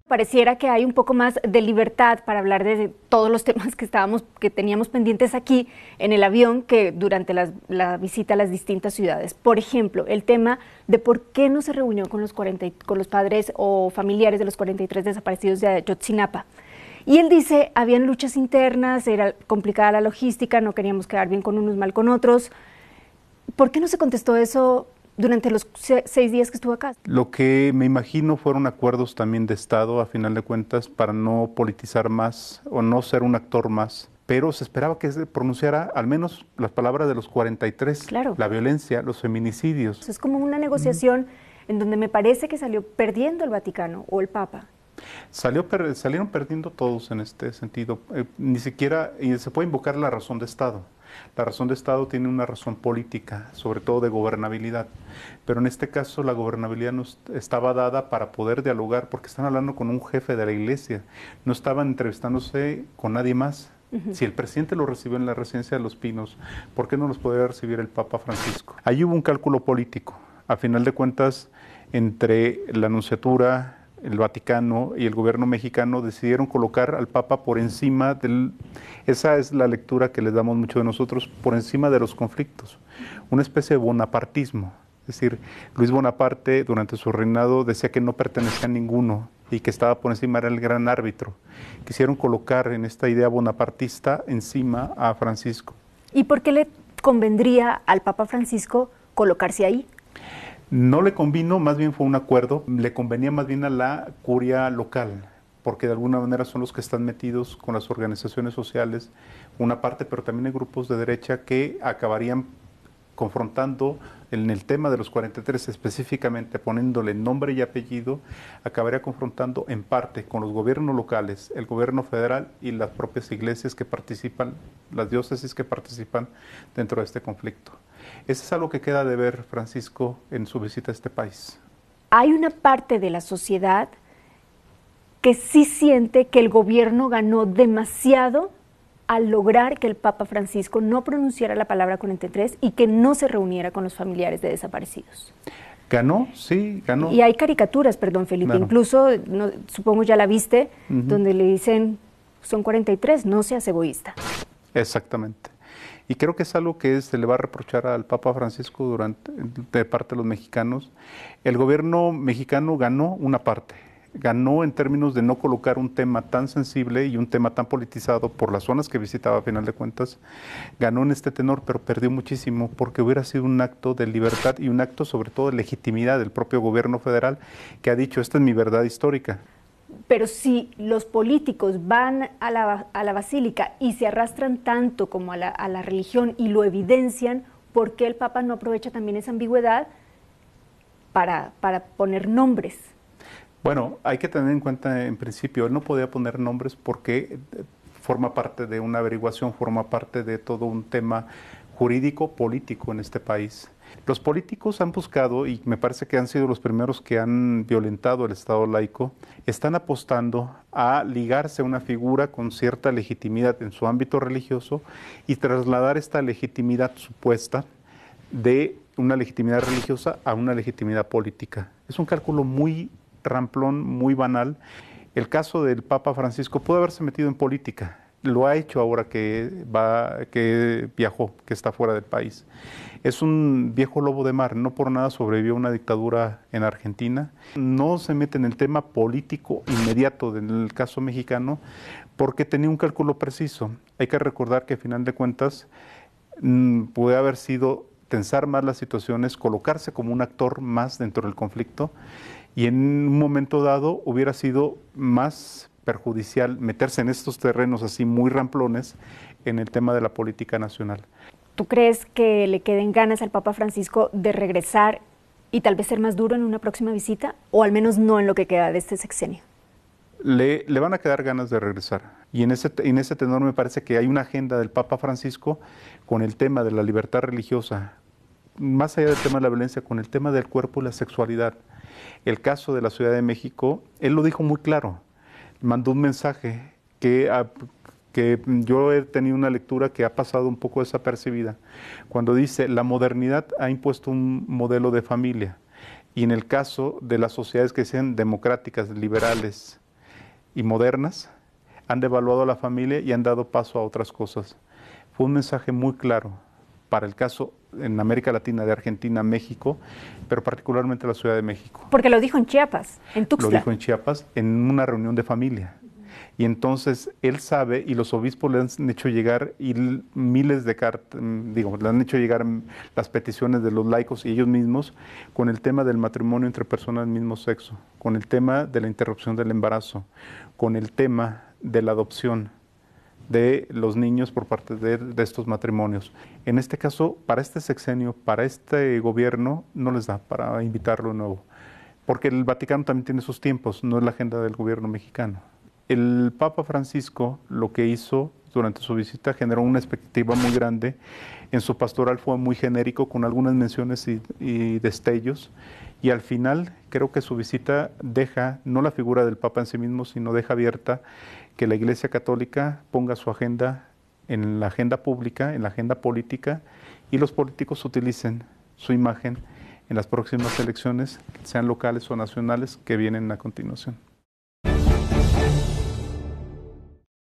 Pareciera que hay un poco más de libertad para hablar de todos los temas que teníamos pendientes aquí en el avión que durante la visita a las distintas ciudades. Por ejemplo, el tema de por qué no se reunió con con los padres o familiares de los 43 desaparecidos de Ayotzinapa. Y él dice, habían luchas internas, era complicada la logística, no queríamos quedar bien con unos, mal con otros. ¿Por qué no se contestó eso durante los 6 días que estuvo acá? Lo que me imagino fueron acuerdos también de Estado, a final de cuentas, para no politizar más o no ser un actor más. Pero se esperaba que se pronunciara al menos las palabras de los 43, claro. La violencia, los feminicidios. Es como una negociación en donde me parece que salió perdiendo el Vaticano o el Papa. Salieron perdiendo todos en este sentido. Ni siquiera se puede invocar la razón de Estado. La razón de Estado tiene una razón política, sobre todo de gobernabilidad. Pero en este caso la gobernabilidad no estaba dada para poder dialogar, porque están hablando con un jefe de la iglesia. No estaban entrevistándose con nadie más. Si el presidente lo recibió en la residencia de Los Pinos, ¿por qué no los podría recibir el Papa Francisco? Allí hubo un cálculo político. A final de cuentas, entre la Nunciatura, el Vaticano y el gobierno mexicano decidieron colocar al Papa por encima esa es la lectura que les damos mucho de nosotros, por encima de los conflictos, una especie de bonapartismo. Es decir, Luis Bonaparte durante su reinado decía que no pertenecía a ninguno y que estaba por encima, era el gran árbitro. Quisieron colocar en esta idea bonapartista encima a Francisco. ¿Y por qué le convendría al Papa Francisco colocarse ahí? No le convino, más bien fue un acuerdo, le convenía más bien a la curia local, porque de alguna manera son los que están metidos con las organizaciones sociales, una parte, pero también hay grupos de derecha que acabarían confrontando en el tema de los 43, específicamente poniéndole nombre y apellido, acabaría confrontando en parte con los gobiernos locales, el gobierno federal y las propias iglesias que participan, las diócesis que participan dentro de este conflicto. Eso es algo que queda de ver, Francisco, en su visita a este país. Hay una parte de la sociedad que sí siente que el gobierno ganó demasiado al lograr que el Papa Francisco no pronunciara la palabra 43 y que no se reuniera con los familiares de desaparecidos. ¿Ganó? Sí, ganó. Y hay caricaturas, perdón, Felipe, claro. Incluso, supongo ya la viste, donde le dicen, son 43, no seas egoísta. Exactamente. Y creo que es algo que se le va a reprochar al Papa Francisco de parte de los mexicanos. El gobierno mexicano ganó una parte. Ganó en términos de no colocar un tema tan sensible y un tema tan politizado por las zonas que visitaba a final de cuentas, ganó en este tenor, pero perdió muchísimo porque hubiera sido un acto de libertad y un acto sobre todo de legitimidad del propio gobierno federal que ha dicho, esta es mi verdad histórica. Pero si los políticos van a la basílica y se arrastran tanto como a la religión y lo evidencian, ¿por qué el Papa no aprovecha también esa ambigüedad para poner nombres? Bueno, hay que tener en cuenta, en principio, él no podía poner nombres porque forma parte de una averiguación, forma parte de todo un tema jurídico, político en este país. Los políticos han buscado, y me parece que han sido los primeros que han violentado el Estado laico, están apostando a ligarse a una figura con cierta legitimidad en su ámbito religioso y trasladar esta legitimidad supuesta de una legitimidad religiosa a una legitimidad política. Es un cálculo muy ramplón, muy banal. El caso del Papa Francisco pudo haberse metido en política, lo ha hecho ahora que viajó, que está fuera del país. Es un viejo lobo de mar, no por nada sobrevivió a una dictadura en Argentina. No se mete en el tema político inmediato del caso mexicano porque tenía un cálculo preciso. Hay que recordar que a final de cuentas puede haber sido tensar más las situaciones, colocarse como un actor más dentro del conflicto y en un momento dado hubiera sido más perjudicial meterse en estos terrenos así muy ramplones en el tema de la política nacional. ¿Tú crees que le queden ganas al Papa Francisco de regresar y tal vez ser más duro en una próxima visita? ¿O al menos no en lo que queda de este sexenio? Le van a quedar ganas de regresar. Y en ese tenor me parece que hay una agenda del Papa Francisco con el tema de la libertad religiosa, más allá del tema de la violencia, con el tema del cuerpo y la sexualidad. El caso de la Ciudad de México, él lo dijo muy claro, mandó un mensaje que yo he tenido una lectura que ha pasado un poco desapercibida, cuando dice, la modernidad ha impuesto un modelo de familia, y en el caso de las sociedades que sean democráticas, liberales, y modernas, han devaluado a la familia y han dado paso a otras cosas. Fue un mensaje muy claro para el caso en América Latina de Argentina, México, pero particularmente la Ciudad de México. Porque lo dijo en Chiapas, en Tuxtla. Lo dijo en Chiapas, en una reunión de familia. Y entonces él sabe, y los obispos le han hecho llegar y miles de cartas, le han hecho llegar las peticiones de los laicos y ellos mismos con el tema del matrimonio entre personas del mismo sexo, con el tema de la interrupción del embarazo, con el tema de la adopción de los niños por parte de estos matrimonios. En este caso, para este sexenio, para este gobierno, no les da para invitarlo de nuevo, porque el Vaticano también tiene sus tiempos, no es la agenda del gobierno mexicano. El Papa Francisco lo que hizo durante su visita generó una expectativa muy grande. En su pastoral fue muy genérico, con algunas menciones y destellos, y al final creo que su visita deja, no la figura del Papa en sí mismo, sino deja abierta que la Iglesia Católica ponga su agenda en la agenda pública, en la agenda política, y los políticos utilicen su imagen en las próximas elecciones, sean locales o nacionales, que vienen a continuación.